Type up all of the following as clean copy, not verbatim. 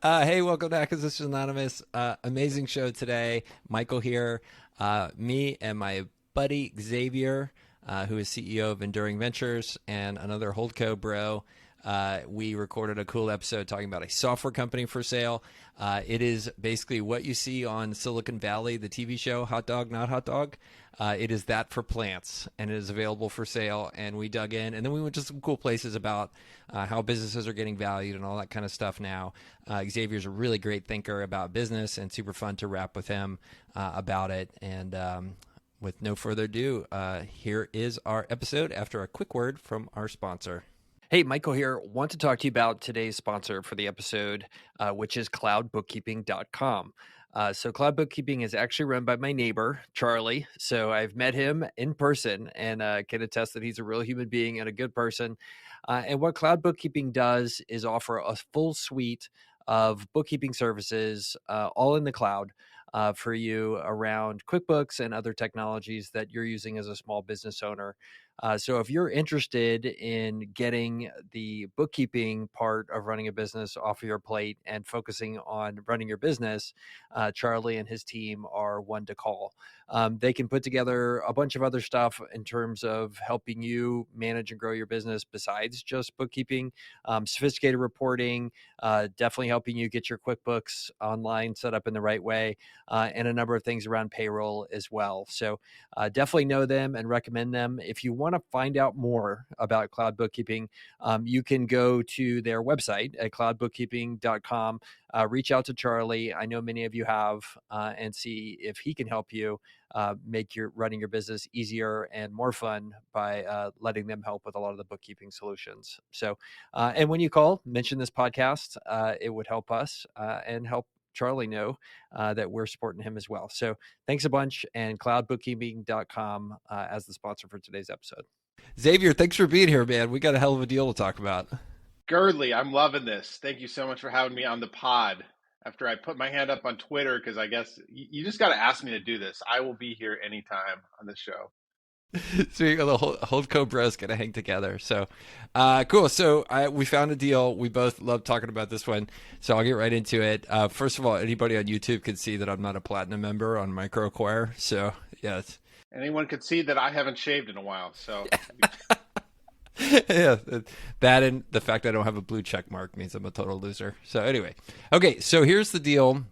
Hey, welcome to Acquisition Anonymous. Amazing show today. Michael here. Me and my buddy Xavier, who is CEO of Enduring Ventures, and another Holdco bro. We recorded a cool episode talking about a software company for sale. It is basically what you see on Silicon Valley, the TV show, Hot Dog, Not Hot Dog. It is that for plants, and it is available for sale. And we dug in, and then we went to some cool places about how businesses are getting valued and all that kind of stuff now. Xavier's a really great thinker about business, and super fun to rap with him about it. And with no further ado, here is our episode after a quick word from our sponsor. Hey, Michael here. Want to talk to you about today's sponsor for the episode, which is CloudBookkeeping.com. So Cloud Bookkeeping is actually run by my neighbor, Charlie. So I've met him in person and can attest that he's a real human being and a good person. And what Cloud Bookkeeping does is offer a full suite of bookkeeping services, all in the cloud, for you around QuickBooks and other technologies that you're using as a small business owner. So if you're interested in getting the bookkeeping part of running a business off of your plate and focusing on running your business, Charlie and his team are one to call. They can put together a bunch of other stuff in terms of helping you manage and grow your business besides just bookkeeping, sophisticated reporting, definitely helping you get your QuickBooks online set up in the right way, and a number of things around payroll as well. So definitely know them and recommend them. If you want to find out more about Cloud Bookkeeping, you can go to their website at cloudbookkeeping.com. Reach out to Charlie. I know many of you have, and see if he can help you make your running your business easier and more fun by letting them help with a lot of the bookkeeping solutions. So, and when you call, mention this podcast. It would help us and help Charlie know that we're supporting him as well. So thanks a bunch, and cloudbookkeeping.com as the sponsor for today's episode. Xavier, thanks for being here, man. We got a hell of a deal to talk about. Girdley, I'm loving this. Thank you so much for having me on the pod. After I put my hand up on Twitter, because I guess you just got to ask me to do this. I will be here anytime on this show. So the whole co-bros gonna hang together. So cool. So we found a deal. We both love talking about this one. So I'll get right into it. First of all, anybody on YouTube can see that I'm not a platinum member on MicroAcquire. So yes. Anyone could see that I haven't shaved in a while. So Yeah, that and the fact I don't have a blue check mark means I'm a total loser. So anyway, okay. So here's the deal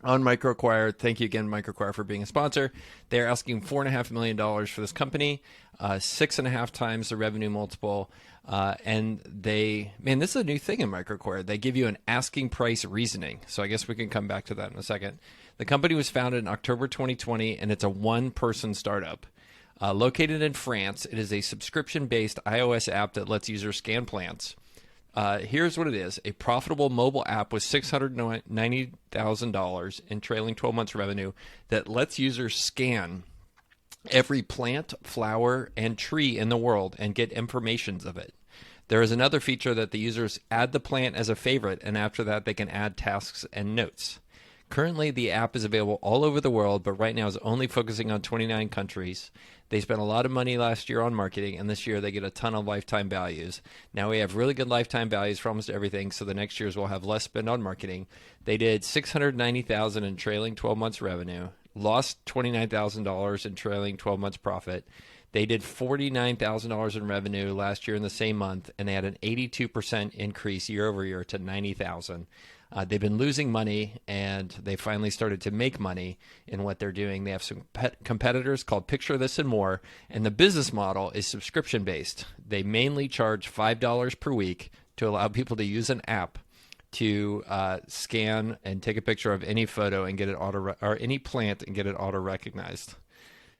on MicroAcquire. Thank you again, MicroAcquire, for being a sponsor. They're asking $4.5 million for this company, 6.5 times the revenue multiple. And this is a new thing in MicroAcquire. They give you an asking price reasoning. So I guess we can come back to that in a second. The company was founded in October 2020, and it's a one-person startup. Located in France, it is a subscription-based iOS app that lets users scan plants. Here's what it is: a profitable mobile app with $690,000 in trailing 12 months revenue that lets users scan every plant, flower, and tree in the world and get informations of it. There is another feature that the users add the plant as a favorite, and after that they can add tasks and notes. Currently, the app is available all over the world, but right now is only focusing on 29 countries. They spent a lot of money last year on marketing, and this year they get a ton of lifetime values. Now we have really good lifetime values for almost everything, so the next years we'll have less spend on marketing. They did $690,000 in trailing 12 months revenue, lost $29,000 in trailing 12 months profit. They did $49,000 in revenue last year in the same month, and they had an 82% increase year over year to $90,000. They've been losing money, and they finally started to make money in what they're doing. They have some competitors called Picture This and More, and the business model is subscription-based. They mainly charge $5 per week to allow people to use an app to scan and take a picture of any photo and get it or any plant and get it auto-recognized.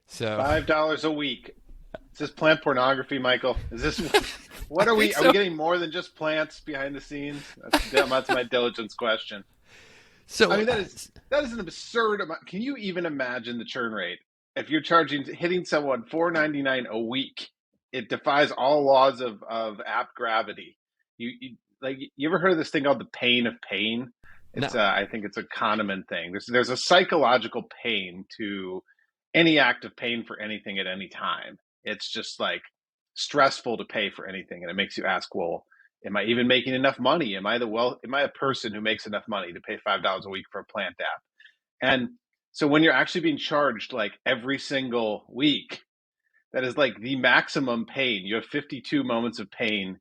So $5 a week. Is this plant pornography, Michael? Is this what are we? Are so. we getting more than just plants behind the scenes? That's my diligence question. I So mean, that is an absurd amount. Can you even imagine the churn rate? If you're hitting someone $4.99 a week, it defies all laws of app gravity. You ever heard of this thing called the pain of pain? no, I think it's a Kahneman thing. There's a psychological pain to any act of pain for anything at any time. It's just like stressful to pay for anything, and it makes you ask, well, Am I even making enough money? Am I a person who makes enough money to pay $5 a week for a plant app? And so when you're actually being charged like every single week, that is like the maximum pain. You have 52 moments of pain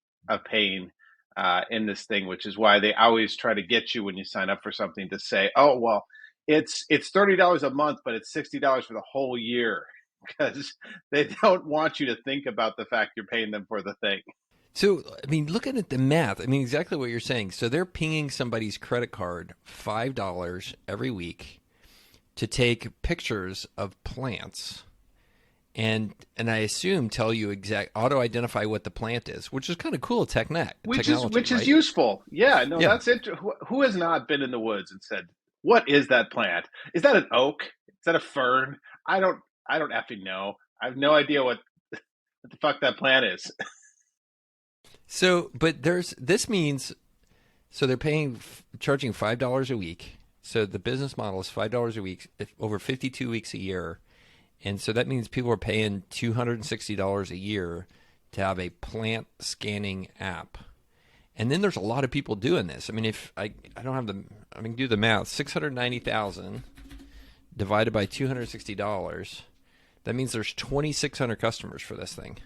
in this thing, which is why they always try to get you when you sign up for something to say, "Oh, well, it's $30 a month, but it's $60 for the whole year," because they don't want you to think about the fact you're paying them for the thing. So, I mean, looking at the math, I mean, exactly what you're saying. So they're pinging somebody's credit card $5 every week to take pictures of plants and I assume tell you exact auto identify what the plant is, which is kind of cool technology, Which is right? useful. Yeah, no, Yeah. that's it. Who has not been in the woods and said, "What is that plant? Is that an oak? Is that a fern? I don't I don't effing know. I have no idea what the fuck that plant is." So, but there's this means so they're charging $5 a week. So the business model is $5 a week over 52 weeks a year. And so that means people are paying $260 a year to have a plant scanning app. And then there's a lot of people doing this. I mean, if I don't have I mean, do the math. 690,000 divided by $260. That means there's 2,600 customers for this thing.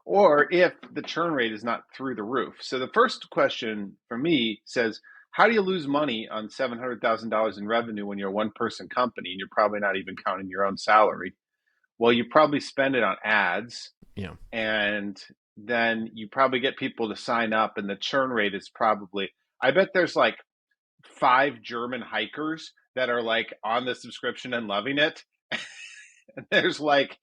Or if the churn rate is not through the roof. So the first question for me says, how do you lose money on $700,000 in revenue when you're a one person company and you're probably not even counting your own salary? Well, you probably spend it on ads, Yeah. and then you probably get people to sign up, and the churn rate is probably, I bet there's like 5 German hikers that are like on the subscription and loving it. And there's like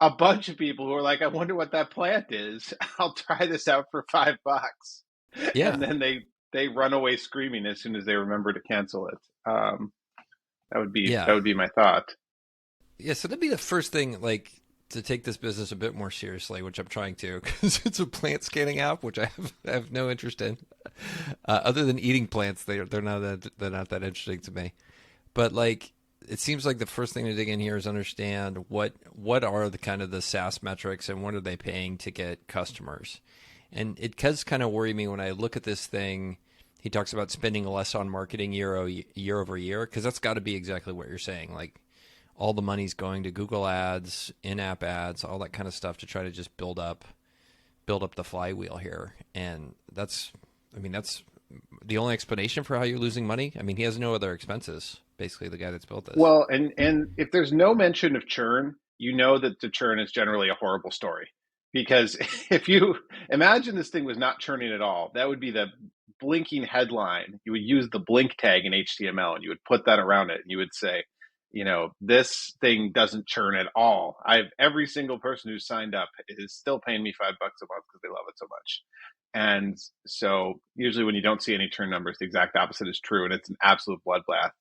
a bunch of people who are like, I wonder what that plant is. I'll try this out for $5. Yeah. And then they run away screaming as soon as they remember to cancel it. That Yeah. would be my thought. Yeah. So that'd be the first thing, like, to take this business a bit more seriously, which I'm trying to, because it's a plant scanning app, which I have no interest in, other than eating plants. They're not that interesting to me. But like, it seems like the first thing to dig in here is understand what are the kind of the SaaS metrics and what are they paying to get customers. And it does kind of worry me when I look at this thing. He talks about spending less on marketing year over year, because that's got to be exactly what you're saying. Like, all the money's going to Google ads, in-app ads, all that kind of stuff to try to just build up the flywheel here. And that's the only explanation for how you're losing money. I mean, he has no other expenses. Basically, the guy that's built this. Well, and if there's no mention of churn, you know that the churn is generally a horrible story. Because if you imagine this thing was not churning at all, that would be the blinking headline. You would use the blink tag in HTML and you would put that around it and you would say, this thing doesn't churn at all. I've every single person who's signed up is still paying me $5 a month because they love it so much. And so usually when you don't see any churn numbers, the exact opposite is true, and it's an absolute bloodbath.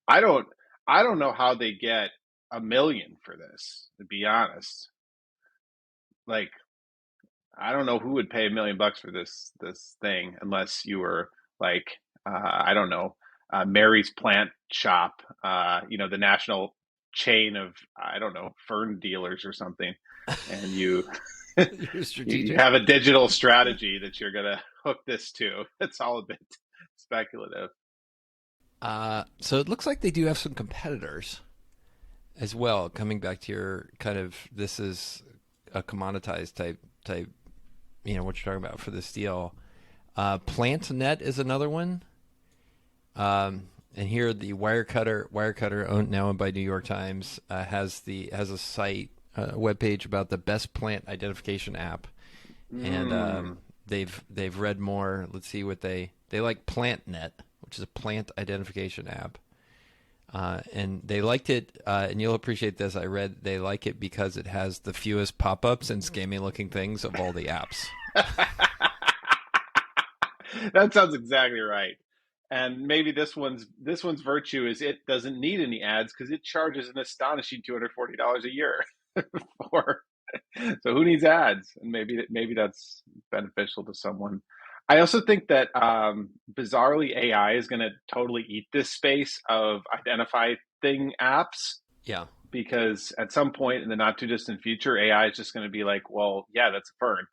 I don't I don't know how they get 1 million for this, to be honest. Like, I don't know who would pay $1 million for this thing unless you were like, I don't know, Mary's Plant Shop, the national chain of, I don't know, fern dealers or something, and you You're you strategic. have a digital strategy that you're gonna hook this to. It's all a bit speculative. So it looks like they do have some competitors as well. Coming back to your kind of, this is a commoditized type. What you're talking about for this deal. PlantNet is another one. And here the Wirecutter, now owned by New York Times, has a site, a webpage about the best plant identification app, and Mm. they've read more. Let's see what they like. PlantNet, which is a plant identification app, and they liked it. And you'll appreciate this. I read they like it because it has the fewest pop-ups and scammy-looking things of all the apps. That sounds exactly right. And maybe this one's virtue is it doesn't need any ads because it charges an astonishing $240 a year for. So who needs ads? And maybe that's beneficial to someone. I also think that bizarrely AI is going to totally eat this space of identify thing apps, Yeah. because at some point in the not too distant future, AI is just going to be like, well, yeah, that's a fern.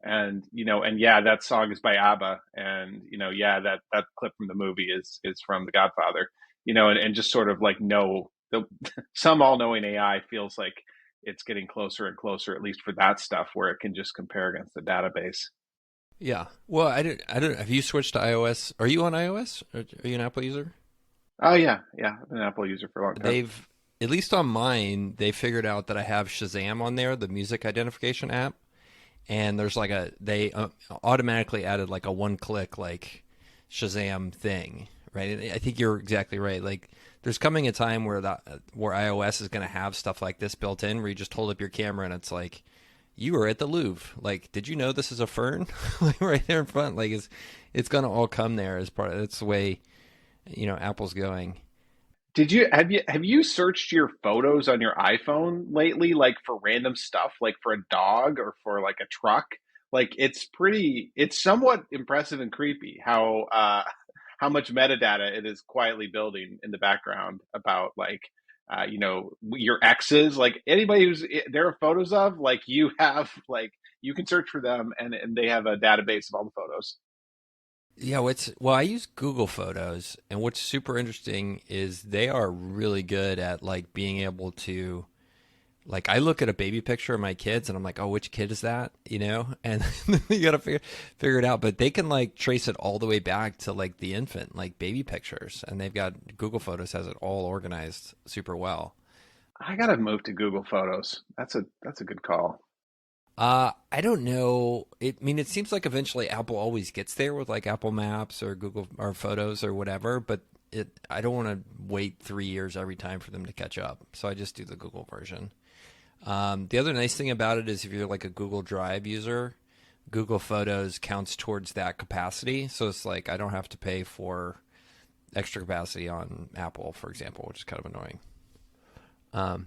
And and yeah, that song is by ABBA, and yeah, that clip from the movie is from The Godfather. And just sort of like some all-knowing AI feels like it's getting closer and closer, at least for that stuff, where it can just compare against the database. Yeah. Well, I don't. Have you switched to iOS? Are you on iOS? Are you an Apple user? Oh yeah, yeah, I've been an Apple user for a long time. They've, at least on mine, they figured out that I have Shazam on there, the music identification app, and there's like they automatically added like a one-click like Shazam thing, right? And I think you're exactly right. Like, there's coming a time where where iOS is going to have stuff like this built in, where you just hold up your camera and it's like, you were at the Louvre. Like, did you know this is a fern? Like right there in front. Like, it's going to all come there as part of that's the way Apple's going. Have you searched your photos on your iPhone lately, like for random stuff, like for a dog or for like a truck? Like it's somewhat impressive and creepy how much metadata it is quietly building in the background about like your exes, like anybody who's there are photos of, like you have like you can search for them, and they have a database of all the photos. Yeah, well, I use Google Photos, and what's super interesting is they are really good at like being able to, like, I look at a baby picture of my kids and I'm like, oh, which kid is that? And you got to figure it out. But they can like trace it all the way back to like the infant, like baby pictures, and they've got Google Photos has it all organized super well. I gotta move to Google Photos. That's a good call. I don't know. I mean, it seems like eventually Apple always gets there with like Apple Maps or Google or Photos or whatever, but I don't want to wait 3 years every time for them to catch up. So I just do the Google version. The other nice thing about it is if you're like a Google Drive user, Google Photos counts towards that capacity. So it's like I don't have to pay for extra capacity on Apple, for example, which is kind of annoying. Back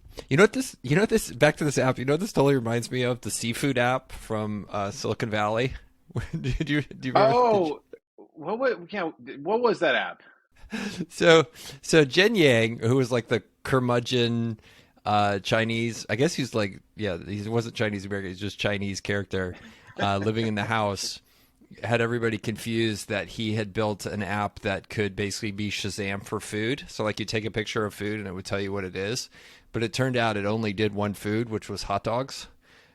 to this app, this totally reminds me of the seafood app from Silicon Valley. Do you remember? Oh, what was that app? So Jen Yang, who was like the curmudgeon Chinese, I guess he's like, yeah, he wasn't Chinese American, he's just Chinese character living in the house, had everybody confused that he had built an app that could basically be Shazam for food. So like you take a picture of food and it would tell you what it is. But it turned out it only did one food, which was hot dogs.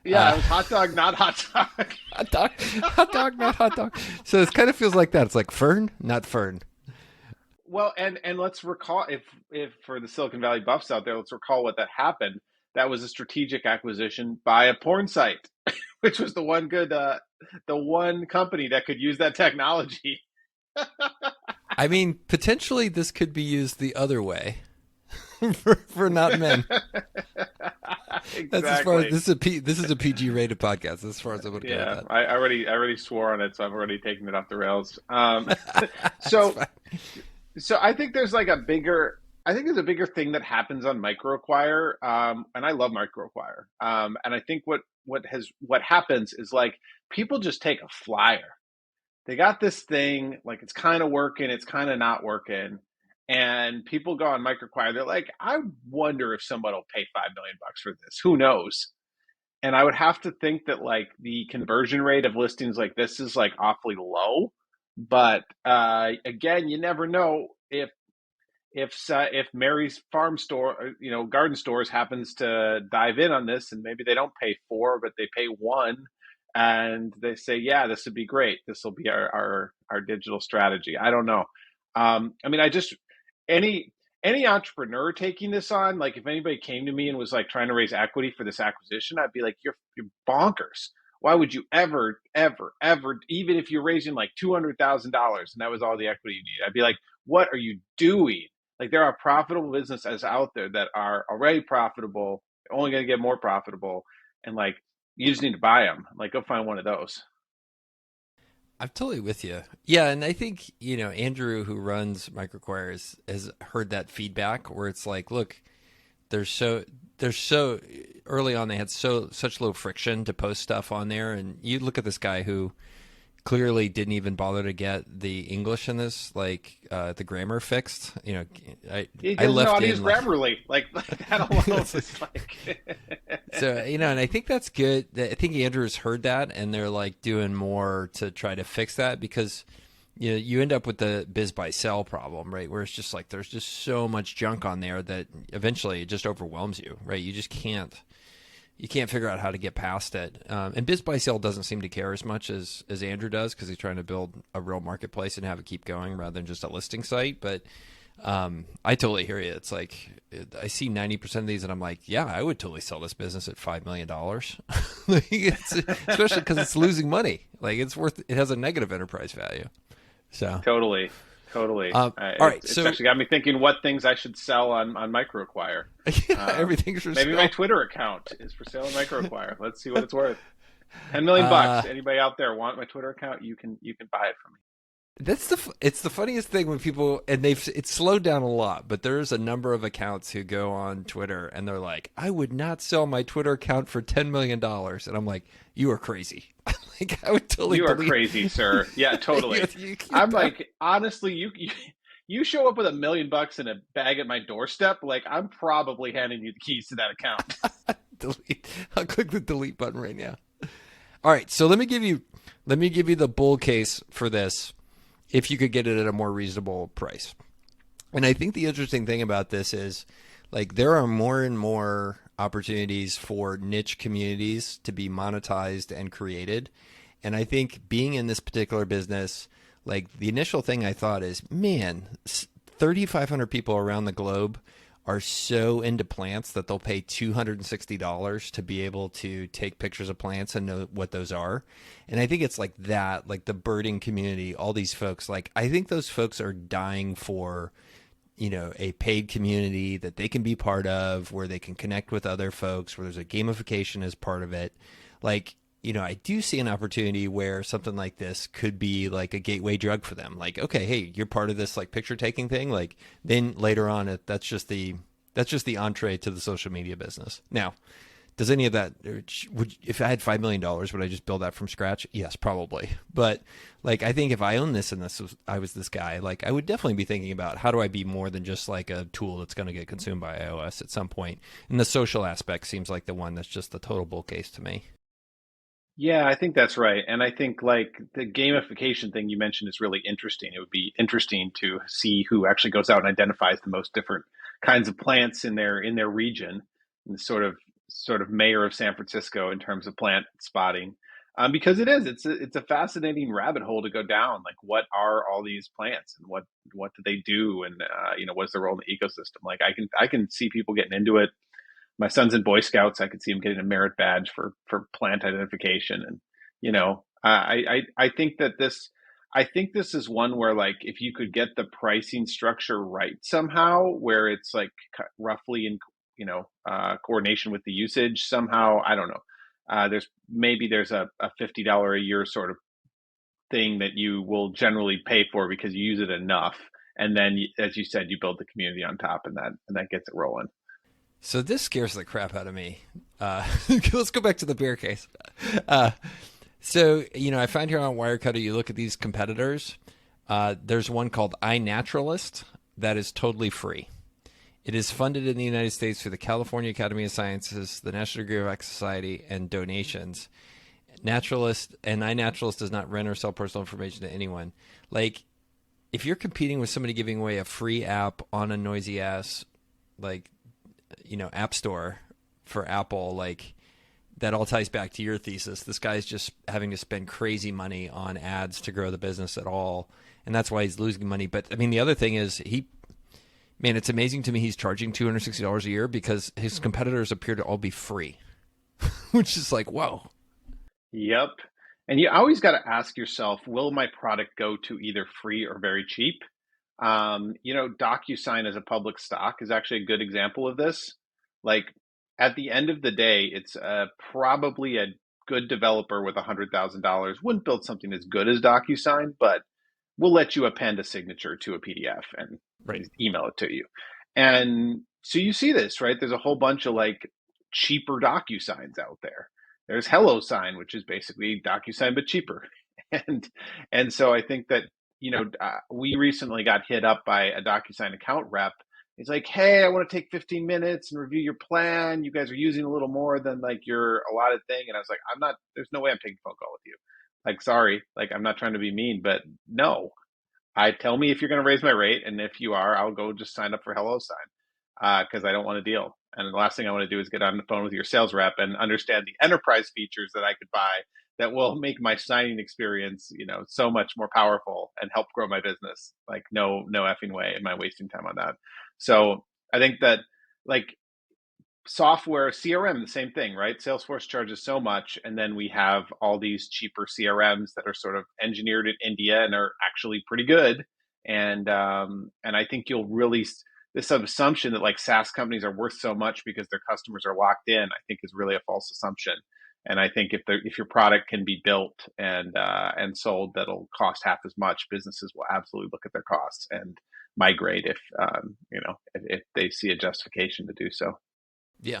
Yeah, it was hot dog, not hot dog. Hot dog, not hot dog. So it kind of feels like that. It's like fern, not fern. Well, and let's recall, if for the Silicon Valley buffs out there, let's recall what that happened. That was a strategic acquisition by a porn site, which was the one company that could use that technology. I mean, potentially this could be used the other way for not men. Exactly. That's as far as this is a PG rated podcast. As far as I'm going to go Yeah, with that. I already swore on it, so I've already taken it off the rails. That's So fine. so I think there's a bigger thing that happens on microacquire, and I love microacquire. And I think what happens is like people just take a flyer. They got this thing, like it's kind of working, it's kind of not working, and people go on microacquire. They're like, I wonder if somebody will pay $5 million for this. Who knows? And I would have to think that like the conversion rate of listings like this is like awfully low. But again, you never know if Mary's farm store, garden stores happens to dive in on this, and maybe they don't pay four, but they pay one, and they say, yeah, this would be great. This will be our digital strategy. I don't know. I mean, I just any any entrepreneur taking this on, like if anybody came to me and was like trying to raise equity for this acquisition, I'd be like, you're bonkers. Why would you ever, even if you're raising like $200,000 and that was all the equity you need, I'd be like, what are you doing? Like there are profitable businesses out there that are already profitable, only going to get more profitable, and like you just need to buy them. Like go find one of those. I'm totally with you. Yeah, and I think, Andrew, who runs Microacquire, has heard that feedback where it's like, look, there's so early on they had such low friction to post stuff on there, and you look at this guy who clearly didn't even bother to get the English in this, like the grammar fixed. He I doesn't know how left to use in like Grammarly. Like that alone is like. so and I think that's good. I think Andrew's heard that, and they're like doing more to try to fix that because you end up with the biz by sell problem, right? Where it's just like there's just so much junk on there that eventually it just overwhelms you, right? You just can't figure out how to get past it. And biz by sell doesn't seem to care as much as Andrew does because he's trying to build a real marketplace and have it keep going rather than just a listing site. But I totally hear you. It's like I see 90% of these, and I'm like, yeah, I would totally sell this business at $5 million, especially because it's losing money. Like it has a negative enterprise value. So Totally. all right, It's so actually got me thinking what things I should sell on MicroAcquire. everything's for Maybe sale. my Twitter account is for sale on MicroAcquire. Let's see what it's worth. 10 million bucks. Anybody out there want my Twitter account? You can buy it from me. It's the funniest thing when people, and it's slowed down a lot, but there's a number of accounts who go on Twitter and they're like, I would not sell my Twitter account for $10 million. And I'm like, you are crazy. Like I would totally You are crazy, sir. Yeah, totally. I'm like, honestly, you show up with $1 million in a bag at my doorstep, like I'm probably handing you the keys to that account. delete. I'll click the delete button right now. All right, so let me give you the bull case for this if you could get it at a more reasonable price. And I think the interesting thing about this is like there are more and more opportunities for niche communities to be monetized and created. And I think being in this particular business, like the initial thing I thought is, man, 3,500 people around the globe are so into plants that they'll pay $260 to be able to take pictures of plants and know what those are. And I think it's like that, like the birding community, all these folks, like I think those folks are dying for, a paid community that they can be part of, where they can connect with other folks, where there's a gamification as part of it. Like, I do see an opportunity where something like this could be like a gateway drug for them. Like, okay, hey, you're part of this like picture taking thing. Like then later on, that's just the entree to the social media business. Now, does any of that, if I had $5 million, would I just build that from scratch? Yes, probably. But like, I think if I owned this and I was this guy, like I would definitely be thinking about how do I be more than just like a tool that's going to get consumed by iOS at some point. And the social aspect seems like the one that's just the total bull case to me. Yeah, I think that's right. And I think like the gamification thing you mentioned is really interesting. It would be interesting to see who actually goes out and identifies the most different kinds of plants in their region, and sort of mayor of San Francisco in terms of plant spotting. Because it's a fascinating rabbit hole to go down. Like, what are all these plants, and what do they do, and what's their role in the ecosystem? Like, I can see people getting into it. My son's in Boy Scouts. I could see him getting a merit badge for plant identification. And I think that this is one where, like, if you could get the pricing structure right somehow, where it's like roughly in coordination with the usage somehow. I don't know. There's a $50 a year sort of thing that you will generally pay for because you use it enough, and then as you said, you build the community on top, and that gets it rolling. So this scares the crap out of me. Let's go back to the bear case. So I find here on Wirecutter, you look at these competitors. There's one called iNaturalist that is totally free. It is funded in the United States through the California Academy of Sciences, the National Geographic Society, and donations. iNaturalist does not rent or sell personal information to anyone. Like, if you're competing with somebody giving away a free app on a noisy ass, like, app store for Apple, like that all ties back to your thesis. This guy's just having to spend crazy money on ads to grow the business at all. And that's why he's losing money. But I mean, the other thing is it's amazing to me he's charging $260 a year because his competitors appear to all be free, which is like, whoa. Yep. And you always got to ask yourself, will my product go to either free or very cheap? DocuSign as a public stock is actually a good example of this. Like, at the end of the day, it's probably a good developer with $100,000 wouldn't build something as good as DocuSign, but we'll let you append a signature to a PDF and email it to you. And so you see this, right? There's a whole bunch of like cheaper DocuSigns out there. There's HelloSign, which is basically DocuSign but cheaper. and and so I think that we recently got hit up by a DocuSign account rep. He's like, "Hey, I want to take 15 minutes and review your plan. You guys are using a little more than like your allotted thing." And I was like, "I'm not. There's no way I'm taking a phone call with you. Like, sorry. Like, I'm not trying to be mean, but no. I tell me if you're going to raise my rate, and if you are, I'll go just sign up for HelloSign because I don't want to deal. And the last thing I want to do is get on the phone with your sales rep and understand the enterprise features that I could buy that will make my signing experience, so much more powerful and help grow my business. Like, no effing way am I wasting time on that. So I think that, like, software CRM, the same thing, right? Salesforce charges so much, and then we have all these cheaper CRMs that are sort of engineered in India and are actually pretty good. And I think you'll really, this assumption that like SaaS companies are worth so much because their customers are locked in, I think is really a false assumption. And I think if your product can be built and sold, that'll cost half as much. Businesses will absolutely look at their costs and migrate if they see a justification to do so. Yeah.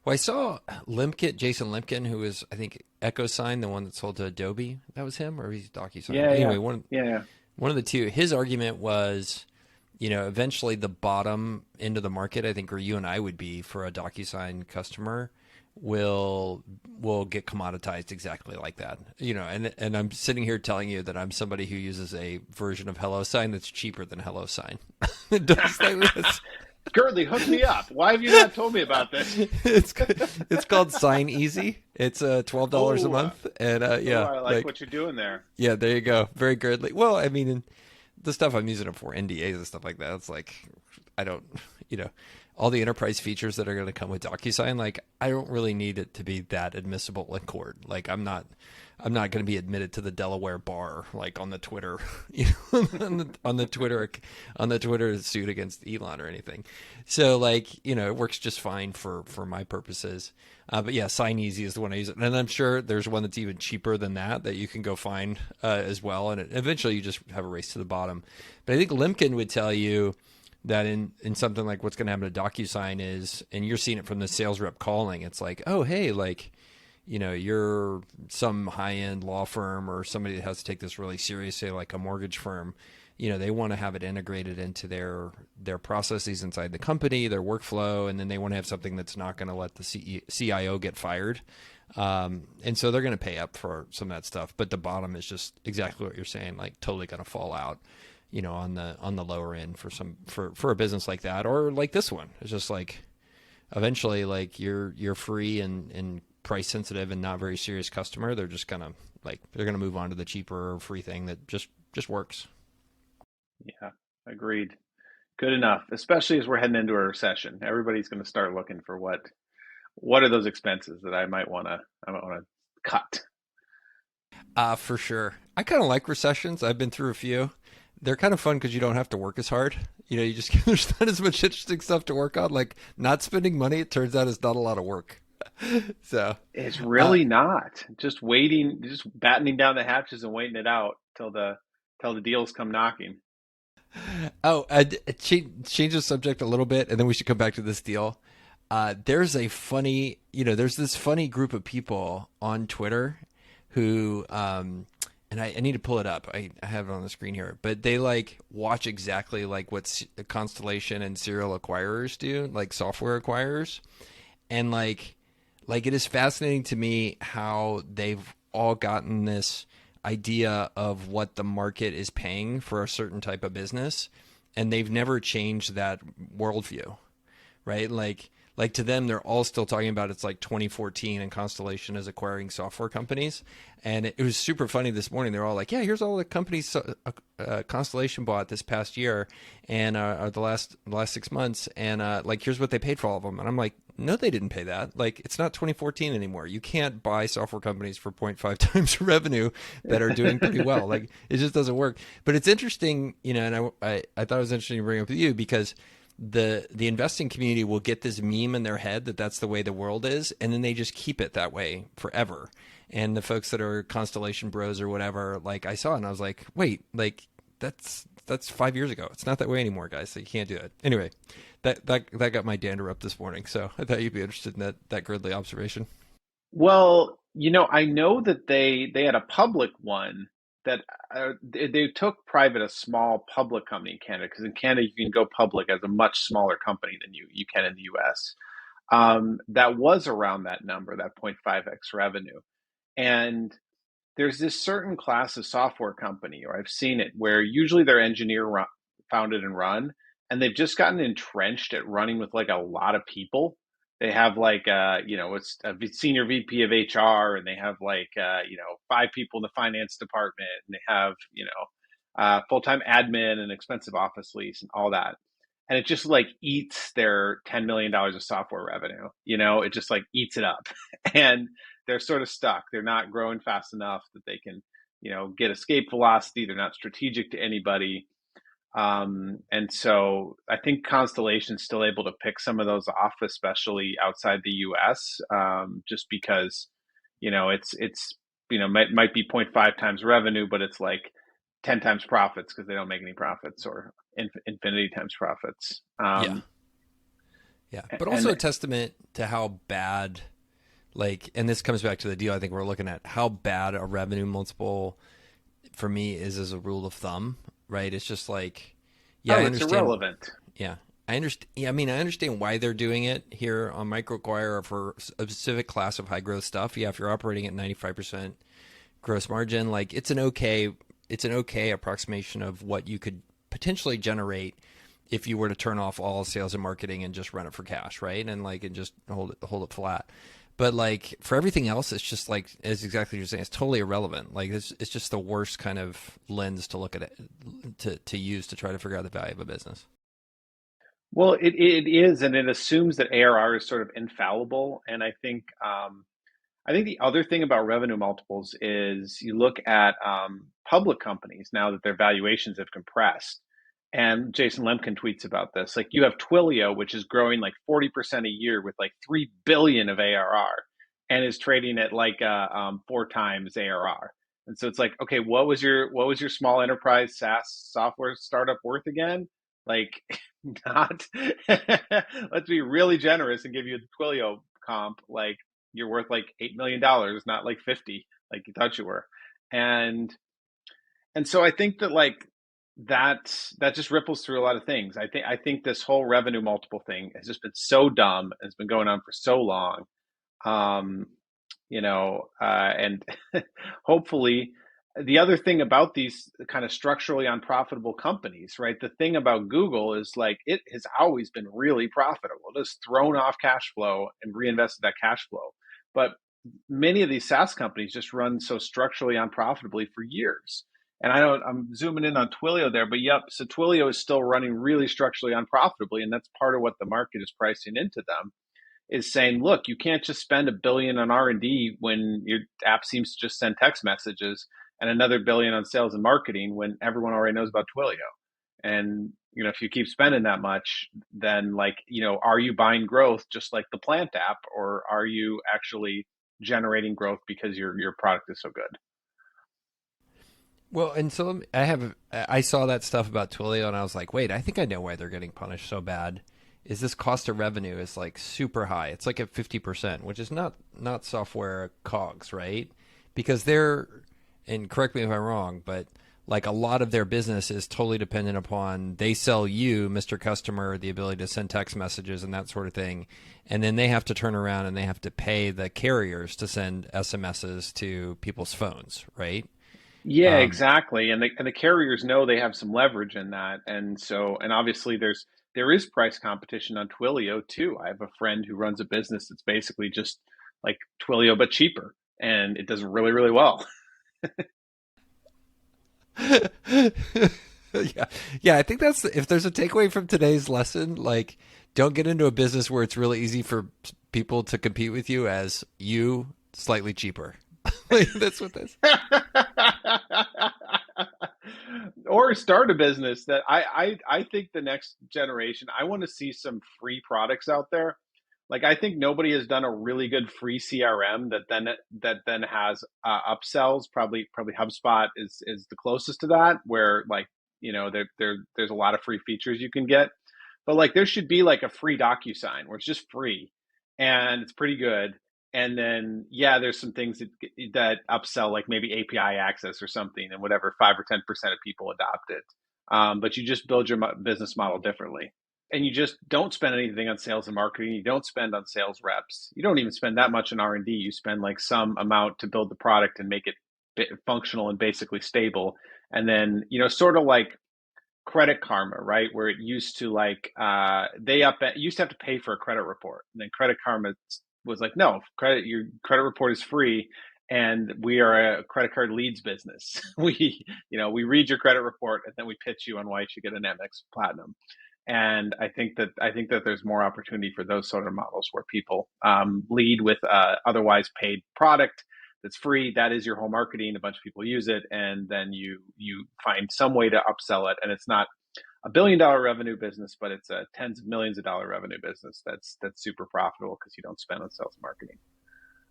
Well, I saw Jason Limkin, who was, I think, EchoSign, the one that sold to Adobe. That was him, or he's DocuSign. Yeah, anyway, yeah. One of the two. His argument was, eventually the bottom end of the market, I think, where you and I would be for a DocuSign customer, will get commoditized exactly like that. And I'm sitting here telling you that I'm somebody who uses a version of HelloSign that's cheaper than HelloSign. It does like this. Girdley, hook me up. Why have you not told me about this? It's called Sign Easy. It's $12 a month, and yeah, I like what you're doing there. Yeah, there you go. Very Girdley. Well, I mean, the stuff I'm using it for, NDAs and stuff like that. It's like I don't, all the enterprise features that are going to come with DocuSign. Like, I don't really need it to be that admissible in court. Like, I'm not going to be admitted to the Delaware bar, like on the Twitter, on the Twitter suit against Elon or anything. So like, it works just fine for my purposes. But yeah, Sign Easy is the one I use. And I'm sure there's one that's even cheaper than that you can go find as well. And eventually you just have a race to the bottom. But I think Limkin would tell you that in something like what's going to happen to DocuSign is, and you're seeing it from the sales rep calling, it's like, oh, hey, like, you're some high-end law firm or somebody that has to take this really seriously, like a mortgage firm. They want to have it integrated into their processes inside the company, their workflow, and then they want to have something that's not going to let the CIO get fired. And so they're going to pay up for some of that stuff. But the bottom is just exactly what you're saying, like totally going to fall out, on the lower end for a business like that, or like this one. It's just like eventually, like you're free and price sensitive and not very serious customer. They're just gonna they're gonna move on to the cheaper free thing that just works. Yeah, agreed. Good enough. Especially as we're heading into a recession, everybody's going to start looking for what are those expenses that I might want to cut. For sure. I kind of like recessions. I've been through a few. They're kind of fun because you don't have to work as hard. You just there's not as much interesting stuff to work on. Like not spending money, it turns out is not a lot of work. So it's really not. Just waiting, just battening down the hatches and waiting it out till the deals come knocking. Oh, change the subject a little bit, and then we should come back to this deal. There's this funny group of people on Twitter who, and I need to pull it up. I have it on the screen here, but they like watch exactly like what Constellation and serial acquirers do, like software acquirers, and like it is fascinating to me how they've all gotten this idea of what the market is paying for a certain type of business, and they've never changed that worldview, right? Like to them, they're all still talking about it's like 2014 and Constellation is acquiring software companies. And it was super funny this morning. They're all like, yeah, here's all the companies Constellation bought this past year and the last 6 months. And like, here's what they paid for all of them. And I'm like, no, they didn't pay that. Like, it's not 2014 anymore. You can't buy software companies for 0.5 times revenue that are doing pretty well. Like, it just doesn't work. But it's interesting, and I thought it was interesting to bring up with you because the investing community will get this meme in their head that that's the way the world is, and then they just keep it that way forever. And the folks that are Constellation bros or whatever, like I saw it and I was like, wait, like that's 5 years ago. It's not that way anymore, guys. So you can't do it. Anyway, that got my dander up this morning. So I thought you'd be interested in that Girdley observation. Well, I know that they had a public one that they took private a small public company in Canada, because in Canada you can go public as a much smaller company than you can in the US. That was around that number, that 0.5x revenue. And there's this certain class of software company, or I've seen it, where usually they're founded and run, and they've just gotten entrenched at running with like a lot of people. They have like, it's a senior VP of HR, and they have like, five people in the finance department, and they have, full-time admin and expensive office lease and all that. And it just like eats their $10 million of software revenue. It just like eats it up. And they're sort of stuck. They're not growing fast enough that they can, get escape velocity. They're not strategic to anybody. And so I think Constellation's still able to pick some of those off, especially outside the US, just because, it's might be 0.5 times revenue, but it's like 10 times profits because they don't make any profits, or infinity times profits. Yeah. Yeah. But also a testament to how bad, like, and this comes back to the deal I think we're looking at, how bad a revenue multiple for me is as a rule of thumb, right? It's just like, yeah, I understand. It's irrelevant. Yeah. I understand. Yeah, I mean, I understand why they're doing it here on MicroAcquire, or for a specific class of high growth stuff. Yeah, if you're operating at 95% gross margin, like it's an okay approximation of what you could potentially generate if you were to turn off all sales and marketing and just run it for cash, right? And just hold it flat. But like for everything else, it's just like, it's exactly what you're saying. It's totally irrelevant. Like it's just the worst kind of lens to look at it, to use to try to figure out the value of a business. Well, it is, and it assumes that ARR is sort of infallible. And I think the other thing about revenue multiples is you look at public companies now that their valuations have compressed. And Jason Lemkin tweets about this. Like you have Twilio, which is growing like 40% a year with like 3 billion of ARR, and is trading at like 4 times ARR. And so it's like, okay, what was your small enterprise SaaS software startup worth again? Like, not. Let's be really generous and give you the Twilio comp. Like you're worth like $8 million, not like 50, like you thought you were. And so I think that like that just ripples through a lot of things. I think this whole revenue multiple thing has just been so dumb, and it's been going on for so long. Um, and hopefully, the other thing about these kind of structurally unprofitable companies, right? The thing about Google is like it has always been really profitable. It has thrown off cash flow and reinvested that cash flow. But many of these SaaS companies just run so structurally unprofitably for years. And I'm zooming in on Twilio there, but yep, so Twilio is still running really structurally unprofitably, and that's part of what the market is pricing into them, is saying, look, you can't just spend $1 billion on R&D when your app seems to just send text messages, and another $1 billion on sales and marketing when everyone already knows about Twilio. And if you keep spending that much, then like, are you buying growth just like the Plant app, or are you actually generating growth because your product is so good? Well, and so I saw that stuff about Twilio, and I was like, wait, I think I know why they're getting punished so bad. Is this cost of revenue is like super high. It's like at 50%, which is not software COGS, right? Because and correct me if I'm wrong, but like a lot of their business is totally dependent upon, they sell you, Mr. Customer, the ability to send text messages and that sort of thing. And then they have to turn around and they have to pay the carriers to send SMSs to people's phones, right? Yeah, exactly. And the carriers know they have some leverage in that. And so, and obviously there is price competition on Twilio too. I have a friend who runs a business that's basically just like Twilio, but cheaper. And it does really, really well. Yeah. Yeah, I think if there's a takeaway from today's lesson, like don't get into a business where it's really easy for people to compete with you as you slightly cheaper. Like, that's what this. Or start a business that I think the next generation, I want to see some free products out there. Like I think nobody has done a really good free CRM that then has upsells. Probably HubSpot is the closest to that, where like there's a lot of free features you can get. But like there should be like a free DocuSign where it's just free and it's pretty good, And then, yeah, there's some things that upsell, like maybe API access or something, and whatever 5 or 10% of people adopt it. But you just build your business model differently, and you just don't spend anything on sales and marketing. You don't spend on sales reps. You don't even spend that much in R&D. You spend like some amount to build the product and make it functional and basically stable. And then, sort of like Credit Karma, right? Where it used to like used to have to pay for a credit report, and then Credit Karma was like, no, your credit report is free, and we are a credit card leads business. We read your credit report, and then we pitch you on why you should get an Amex Platinum. And I think that there's more opportunity for those sort of models where people lead with otherwise paid product that's free. That is your whole marketing. A bunch of people use it, and then you find some way to upsell it. And it's not $1 billion revenue business, but it's a tens of millions of dollar revenue business that's super profitable because you don't spend on sales and marketing.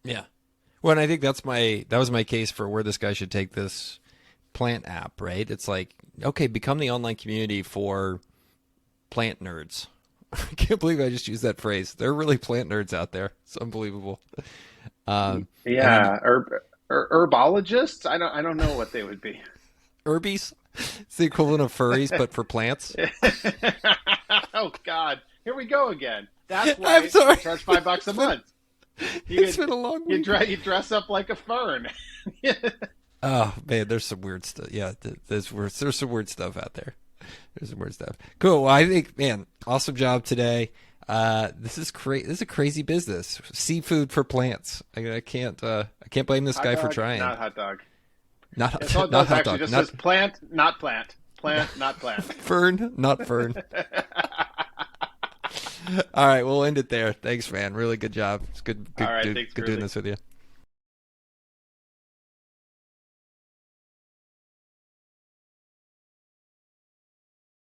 Yeah. Well, and I think that was my case for where this guy should take this plant app, right? It's like, okay, become the online community for plant nerds. I can't believe I just used that phrase. There are really plant nerds out there. It's unbelievable. Yeah, herbologists. I don't know what they would be. Herbies. It's the equivalent of furries, but for plants. Oh God, here we go again. That's why I'm sorry. I charge $5 a month. It's been a long week. You dress up like a fern. Oh man, there's some weird stuff. Yeah, there's some weird stuff out there. There's some weird stuff. Cool. Well, I think, man, awesome job today. This is a crazy business. Seafood for plants. I can't blame this guy for trying. Not hot dog. Not hot dog. Not hot actually dog. just not, says plant, not plant. Plant, not plant. Fern, not fern. All right, we'll end it there. Thanks, man. Really good job. It's good All right, thanks, good doing this with you.